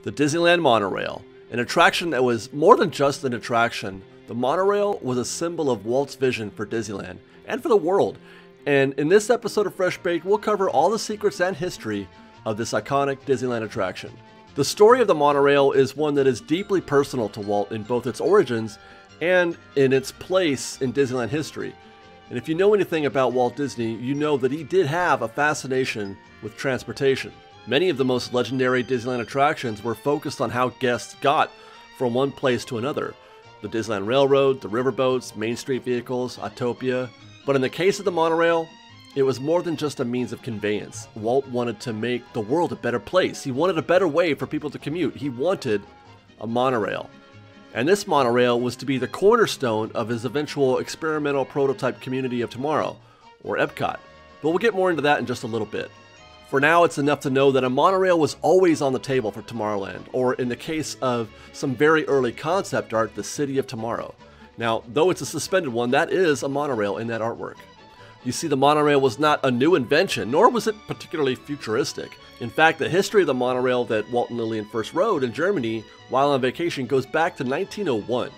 The Disneyland Monorail, an attraction that was more than just an attraction. The monorail was a symbol of Walt's vision for Disneyland and for the world. And in this episode of Fresh Baked, we'll cover all the secrets and history of this iconic Disneyland attraction. The story of the monorail is one that is deeply personal to Walt in both its origins and in its place in Disneyland history. And if you know anything about Walt Disney, you know that he did have a fascination with transportation. Many of the most legendary Disneyland attractions were focused on how guests got from one place to another. The Disneyland Railroad, the riverboats, Main Street vehicles, Autopia. But in the case of the monorail, it was more than just a means of conveyance. Walt wanted to make the world a better place. He wanted a better way for people to commute. He wanted a monorail. And this monorail was to be the cornerstone of his eventual experimental prototype community of tomorrow, or Epcot. But we'll get more into that in just a little bit. For now, it's enough to know that a monorail was always on the table for Tomorrowland, or in the case of some very early concept art, the City of Tomorrow. Now, though it's a suspended one, that is a monorail in that artwork. You see, the monorail was not a new invention, nor was it particularly futuristic. In fact, the history of the monorail that Walt and Lillian first rode in Germany while on vacation goes back to 1901.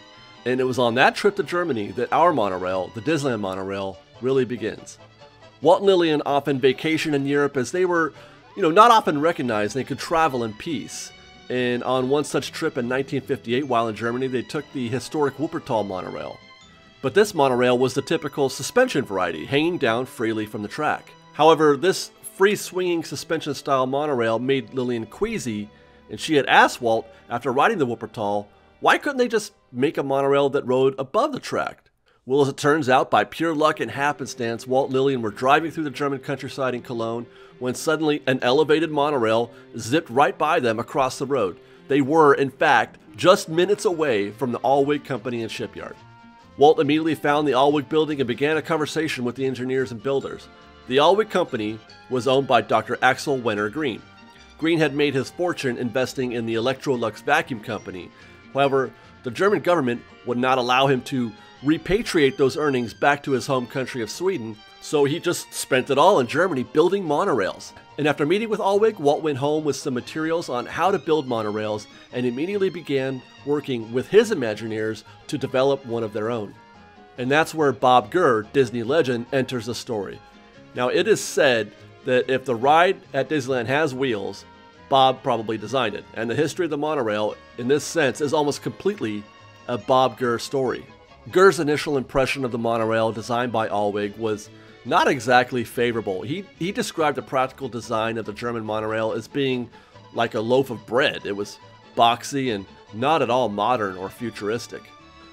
And it was on that trip to Germany that our monorail, the Disneyland Monorail, really begins. Walt and Lillian often vacationed in Europe as they were, not often recognized they could travel in peace. And on one such trip in 1958 while in Germany, they took the historic Wuppertal monorail. But this monorail was the typical suspension variety, hanging down freely from the track. However, this free-swinging suspension-style monorail made Lillian queasy, and she had asked Walt, after riding the Wuppertal, why couldn't they just make a monorail that rode above the track? Well, as it turns out, by pure luck and happenstance, Walt and Lillian were driving through the German countryside in Cologne when suddenly an elevated monorail zipped right by them across the road. They were, in fact, just minutes away from the Alweg Company and shipyard. Walt immediately found the Alweg building and began a conversation with the engineers and builders. The Alweg Company was owned by Dr. Axel Wenner Green. Green had made his fortune investing in the Electrolux vacuum company. However, the German government would not allow him to repatriate those earnings back to his home country of Sweden, so he just spent it all in Germany building monorails. And after meeting with Alweg, Walt went home with some materials on how to build monorails and immediately began working with his Imagineers to develop one of their own. And that's where Bob Gurr, Disney legend, enters the story. Now, it is said that if the ride at Disneyland has wheels, Bob probably designed it. And the history of the monorail, in this sense, is almost completely a Bob Gurr story. Gurr's initial impression of the monorail designed by Alweg was not exactly favorable. He described the practical design of the German monorail as being like a loaf of bread. It was boxy and not at all modern or futuristic.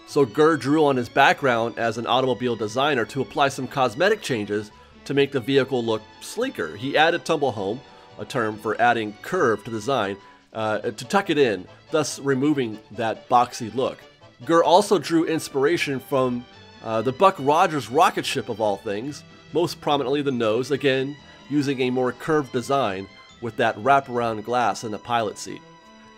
So Gurr drew on his background as an automobile designer to apply some cosmetic changes to make the vehicle look sleeker. He added tumble home, a term for adding curve to the design, to tuck it in, thus removing that boxy look. Gurr also drew inspiration from the Buck Rogers rocket ship of all things, most prominently the nose, again using a more curved design with that wraparound glass in the pilot seat.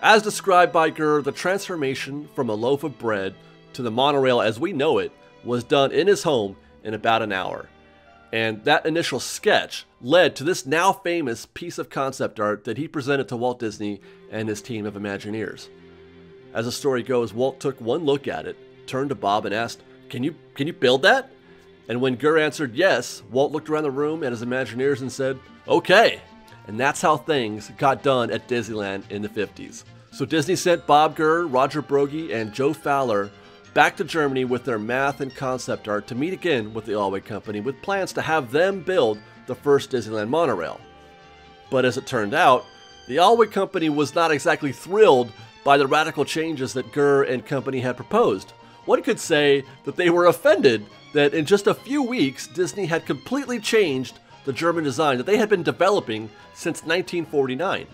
As described by Gurr, the transformation from a loaf of bread to the monorail as we know it was done in his home in about an hour. And that initial sketch led to this now famous piece of concept art that he presented to Walt Disney and his team of Imagineers. As the story goes, Walt took one look at it, turned to Bob and asked, Can you build that? And when Gurr answered yes, Walt looked around the room at his Imagineers and said, okay. And that's how things got done at Disneyland in the 50s. So Disney sent Bob Gurr, Roger Broggie, and Joe Fowler back to Germany with their math and concept art to meet again with the Alweg Company with plans to have them build the first Disneyland monorail. But as it turned out, the Alweg Company was not exactly thrilled by the radical changes that Gurr and company had proposed. One could say that they were offended that in just a few weeks, Disney had completely changed the German design that they had been developing since 1949.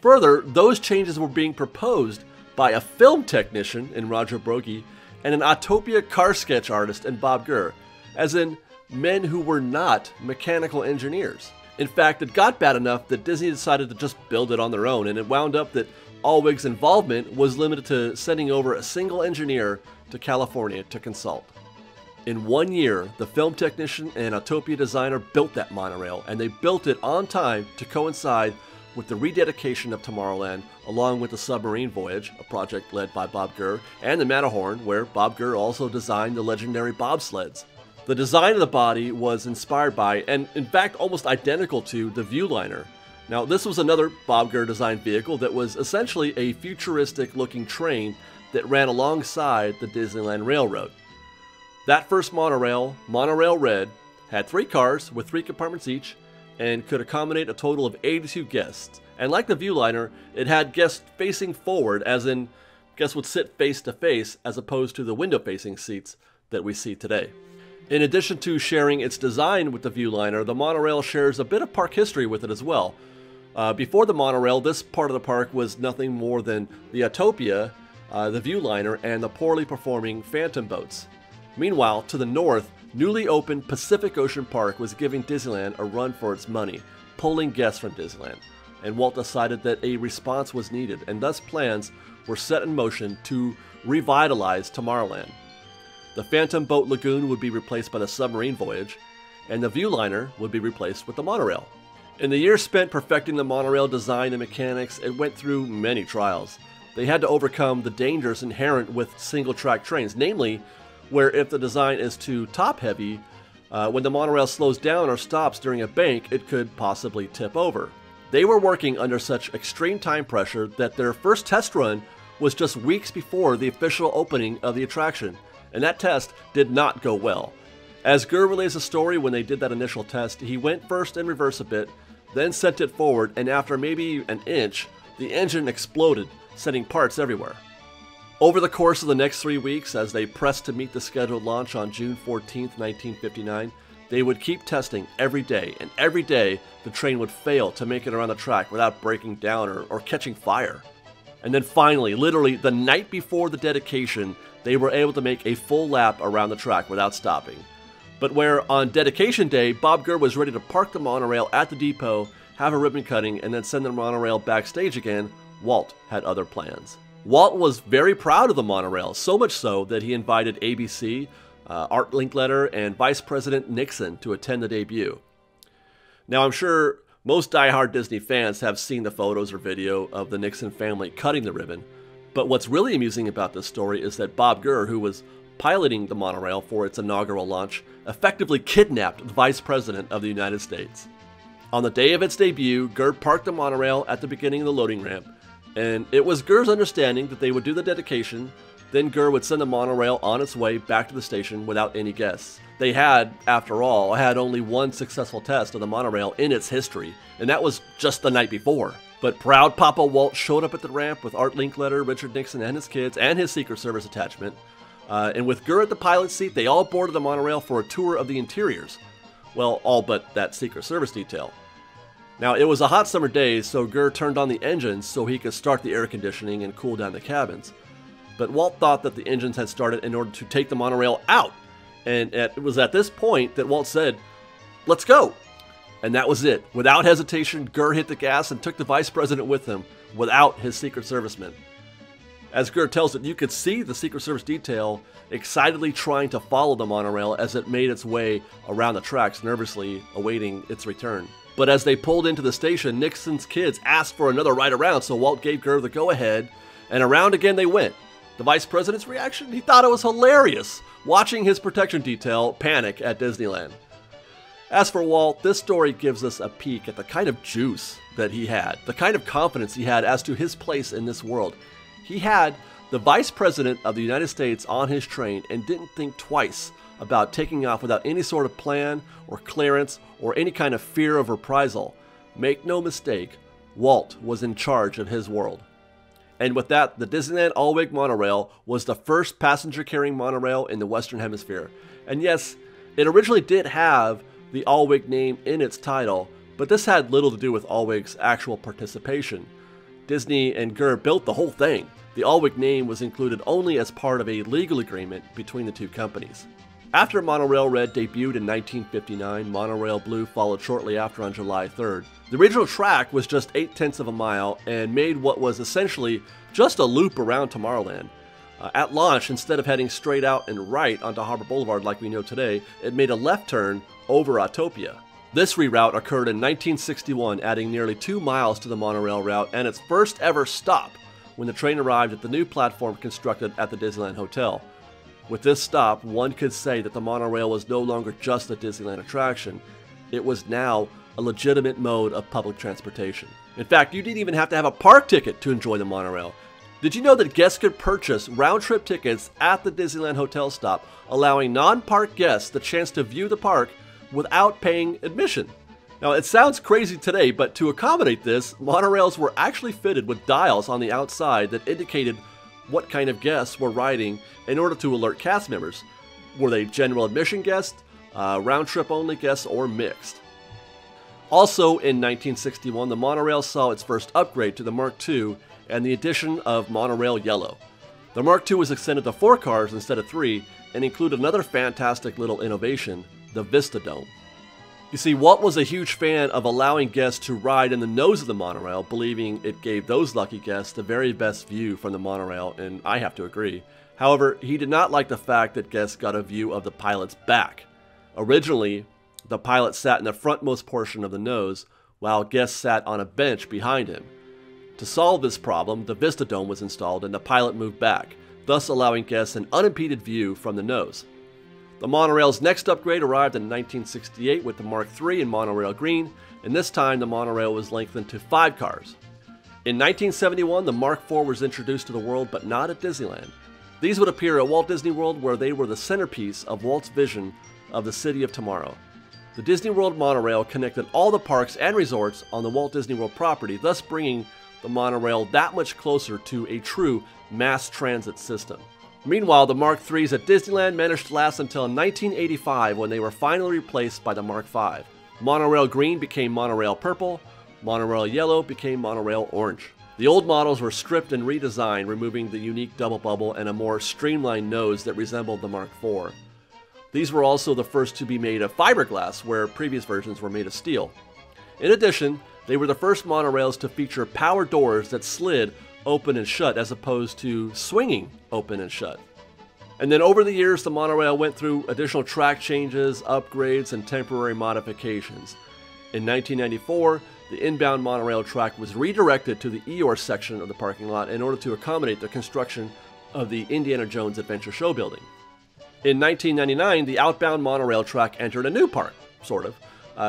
Further, those changes were being proposed by a film technician in Roger Broggie and an Autopia car sketch artist in Bob Gurr, as in men who were not mechanical engineers. In fact, it got bad enough that Disney decided to just build it on their own, and it wound up that Alweg's involvement was limited to sending over a single engineer to California to consult. In 1 year, the film technician and Autopia designer built that monorail, and they built it on time to coincide with the rededication of Tomorrowland, along with the submarine voyage, a project led by Bob Gurr, and the Matterhorn, where Bob Gurr also designed the legendary bobsleds. The design of the body was inspired by, and in fact almost identical to, the Viewliner. Now, this was another Bob Gurr designed vehicle that was essentially a futuristic looking train that ran alongside the Disneyland Railroad. That first monorail, Monorail Red, had 3 cars with 3 compartments each and could accommodate a total of 82 guests. And like the Viewliner, it had guests facing forward, as in guests would sit face to face as opposed to the window facing seats that we see today. In addition to sharing its design with the Viewliner, the monorail shares a bit of park history with it as well. Before the monorail, this part of the park was nothing more than the Autopia, the Viewliner, and the poorly performing Phantom boats. Meanwhile, to the north, newly opened Pacific Ocean Park was giving Disneyland a run for its money, pulling guests from Disneyland. And Walt decided that a response was needed, and thus plans were set in motion to revitalize Tomorrowland. The Phantom Boat Lagoon would be replaced by the submarine voyage, and the Viewliner would be replaced with the monorail. In the years spent perfecting the monorail design and mechanics, it went through many trials. They had to overcome the dangers inherent with single-track trains, namely, where if the design is too top-heavy, when the monorail slows down or stops during a bank, it could possibly tip over. They were working under such extreme time pressure that their first test run was just weeks before the official opening of the attraction, and that test did not go well. As Gurr relays the story, when they did that initial test, he went first in reverse a bit, then sent it forward, and after maybe an inch, the engine exploded, sending parts everywhere. Over the course of the next 3 weeks, as they pressed to meet the scheduled launch on June 14, 1959, they would keep testing every day, and every day the train would fail to make it around the track without breaking down or catching fire. And then finally, literally the night before the dedication, they were able to make a full lap around the track without stopping. But where on dedication day, Bob Gurr was ready to park the monorail at the depot, have a ribbon cutting, and then send the monorail backstage again, Walt had other plans. Walt was very proud of the monorail, so much so that he invited ABC, Art Linkletter, and Vice President Nixon to attend the debut. Now, I'm sure most die-hard Disney fans have seen the photos or video of the Nixon family cutting the ribbon, but what's really amusing about this story is that Bob Gurr, who was piloting the monorail for its inaugural launch, effectively kidnapped the Vice President of the United States. On the day of its debut, Gurr parked the monorail at the beginning of the loading ramp, and it was Gurr's understanding that they would do the dedication, then Gurr would send the monorail on its way back to the station without any guests. They had, after all, had only one successful test of the monorail in its history, and that was just the night before. But proud Papa Walt showed up at the ramp with Art Linkletter, Richard Nixon and his kids, and his Secret Service attachment. And with Gurr at the pilot seat, they all boarded the monorail for a tour of the interiors. Well, all but that Secret Service detail. Now, it was a hot summer day, so Gurr turned on the engines so he could start the air conditioning and cool down the cabins. But Walt thought that the engines had started in order to take the monorail out. And it was at this point that Walt said, "Let's go." And that was it. Without hesitation, Gurr hit the gas and took the Vice President with him, without his Secret Servicemen. As Gurr tells it, you could see the Secret Service detail excitedly trying to follow the monorail as it made its way around the tracks, nervously awaiting its return. But as they pulled into the station, Nixon's kids asked for another ride around, so Walt gave Gurr the go-ahead, and around again they went. The Vice President's reaction? He thought it was hilarious, watching his protection detail panic at Disneyland. As for Walt, this story gives us a peek at the kind of juice that he had, the kind of confidence he had as to his place in this world. He had the Vice President of the United States on his train and didn't think twice about taking off without any sort of plan or clearance or any kind of fear of reprisal. Make no mistake, Walt was in charge of his world. And with that, the Disneyland All-Wig Monorail was the first passenger-carrying monorail in the Western Hemisphere. And yes, it originally did have the All-Wig name in its title, but this had little to do with All-Wig's actual participation. Disney and Gurr built the whole thing. The All-Wig name was included only as part of a legal agreement between the two companies. After Monorail Red debuted in 1959, Monorail Blue followed shortly after on July 3rd. The original track was just 0.8 of a mile and made what was essentially just a loop around Tomorrowland. At launch, instead of heading straight out and right onto Harbor Boulevard like we know today, it made a left turn over Autopia. This reroute occurred in 1961, adding nearly 2 miles to the monorail route and its first ever stop when the train arrived at the new platform constructed at the Disneyland Hotel. With this stop, one could say that the monorail was no longer just a Disneyland attraction. It was now a legitimate mode of public transportation. In fact, you didn't even have to have a park ticket to enjoy the monorail. Did you know that guests could purchase round-trip tickets at the Disneyland Hotel stop, allowing non-park guests the chance to view the park without paying admission? Now, it sounds crazy today, but to accommodate this, monorails were actually fitted with dials on the outside that indicated what kind of guests were riding in order to alert cast members. Were they general admission guests, round-trip only guests, or mixed? Also in 1961, the monorail saw its first upgrade to the Mark II and the addition of Monorail Yellow. The Mark II was extended to 4 cars instead of 3 and included another fantastic little innovation, the Vista Dome. You see, Walt was a huge fan of allowing guests to ride in the nose of the monorail, believing it gave those lucky guests the very best view from the monorail, and I have to agree. However, he did not like the fact that guests got a view of the pilot's back. Originally, the pilot sat in the frontmost portion of the nose, while guests sat on a bench behind him. To solve this problem, the Vista Dome was installed and the pilot moved back, thus allowing guests an unimpeded view from the nose. The monorail's next upgrade arrived in 1968 with the Mark III in Monorail Green, and this time the monorail was lengthened to 5 cars. In 1971, the Mark IV was introduced to the world, but not at Disneyland. These would appear at Walt Disney World, where they were the centerpiece of Walt's vision of the city of tomorrow. The Disney World monorail connected all the parks and resorts on the Walt Disney World property, thus bringing the monorail that much closer to a true mass transit system. Meanwhile, the Mark IIIs at Disneyland managed to last until 1985, when they were finally replaced by the Mark V. Monorail Green became Monorail Purple, Monorail Yellow became Monorail Orange. The old models were stripped and redesigned, removing the unique double bubble and a more streamlined nose that resembled the Mark IV. These were also the first to be made of fiberglass, where previous versions were made of steel. In addition, they were the first monorails to feature power doors that slid open and shut, as opposed to swinging open and shut. And then over the years, the monorail went through additional track changes, upgrades, and temporary modifications. In 1994, the inbound monorail track was redirected to the Eeyore section of the parking lot in order to accommodate the construction of the Indiana Jones Adventure Show building. In 1999, the outbound monorail track entered a new park, sort of.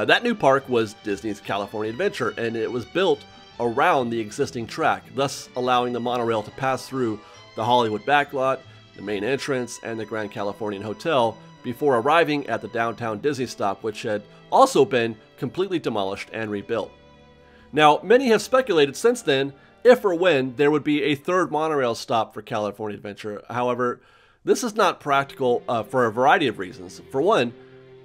That new park was Disney's California Adventure, and it was built around the existing track, thus allowing the monorail to pass through the Hollywood backlot, the main entrance, and the Grand Californian Hotel before arriving at the downtown Disney stop, which had also been completely demolished and rebuilt. Now, many have speculated since then if or when there would be a third monorail stop for California Adventure. However, this is not practical for a variety of reasons. For one,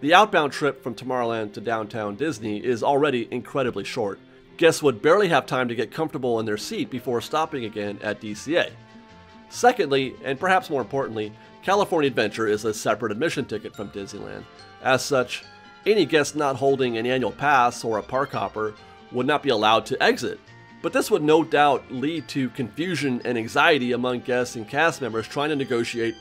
the outbound trip from Tomorrowland to downtown Disney is already incredibly short. Guests would barely have time to get comfortable in their seat before stopping again at DCA. Secondly, and perhaps more importantly, California Adventure is a separate admission ticket from Disneyland. As such, any guest not holding an annual pass or a park hopper would not be allowed to exit. But this would no doubt lead to confusion and anxiety among guests and cast members trying to negotiate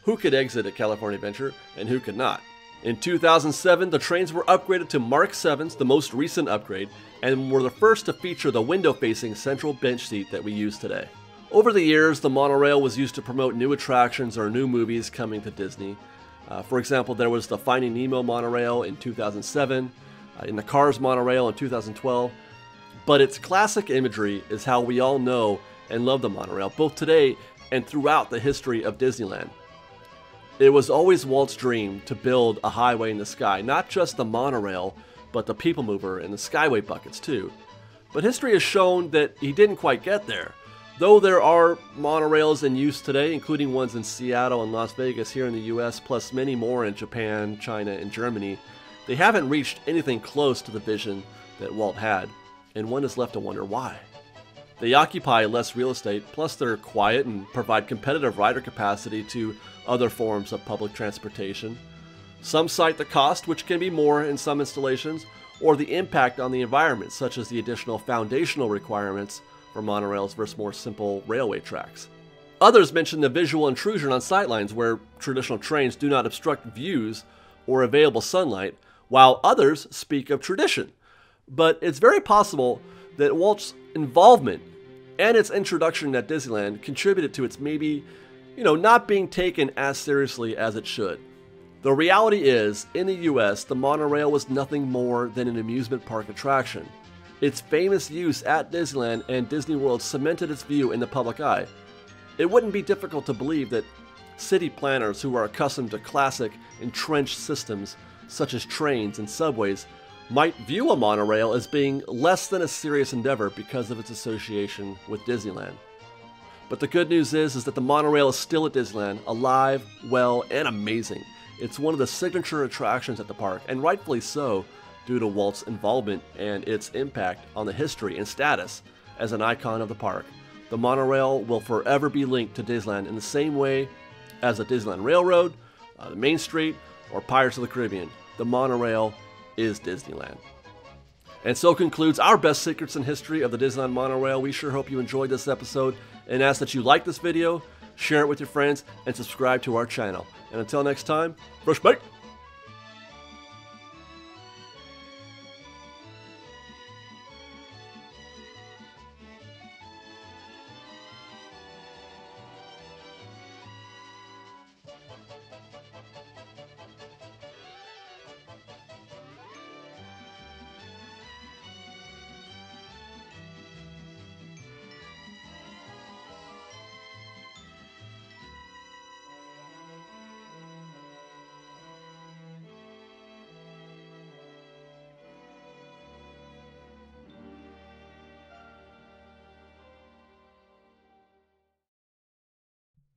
who could exit at California Adventure and who could not. In 2007, the trains were upgraded to Mark 7s, the most recent upgrade, and were the first to feature the window-facing central bench seat that we use today. Over the years, the monorail was used to promote new attractions or new movies coming to Disney. For example, there was the Finding Nemo monorail in 2007, in the Cars monorail in 2012. But its classic imagery is how we all know and love the monorail, both today and throughout the history of Disneyland. It was always Walt's dream to build a highway in the sky, not just the monorail, but the people mover and the skyway buckets too. But history has shown that he didn't quite get there. Though there are monorails in use today, including ones in Seattle and Las Vegas here in the US, plus many more in Japan, China, and Germany, they haven't reached anything close to the vision that Walt had, and one is left to wonder why. They occupy less real estate, plus they're quiet and provide competitive rider capacity to other forms of public transportation. Some cite the cost, which can be more in some installations, or the impact on the environment, such as the additional foundational requirements for monorails versus more simple railway tracks. Others mention the visual intrusion on sightlines, where traditional trains do not obstruct views or available sunlight, while others speak of tradition. But it's very possible that Walt's involvement and its introduction at Disneyland contributed to its maybe, not being taken as seriously as it should. The reality is, in the US, the monorail was nothing more than an amusement park attraction. Its famous use at Disneyland and Disney World cemented its view in the public eye. It wouldn't be difficult to believe that city planners who are accustomed to classic, entrenched systems, such as trains and subways, might view a monorail as being less than a serious endeavor because of its association with Disneyland. But the good news is that the monorail is still at Disneyland, alive, well, and amazing. It's one of the signature attractions at the park, and rightfully so, due to Walt's involvement and its impact on the history and status as an icon of the park. The monorail will forever be linked to Disneyland in the same way as the Disneyland Railroad, the Main Street, or Pirates of the Caribbean. The monorail is Disneyland. And so concludes our best secrets in history of the Disneyland Monorail. We sure hope you enjoyed this episode and ask that you like this video, share it with your friends, and subscribe to our channel. And until next time, Fresh Baked!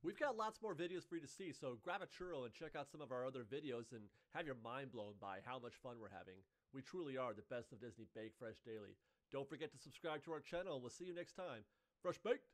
We've got lots more videos for you to see, so grab a churro and check out some of our other videos and have your mind blown by how much fun we're having. We truly are the best of Disney Bake Fresh Daily. Don't forget to subscribe to our channel, and we'll see you next time. Fresh Baked!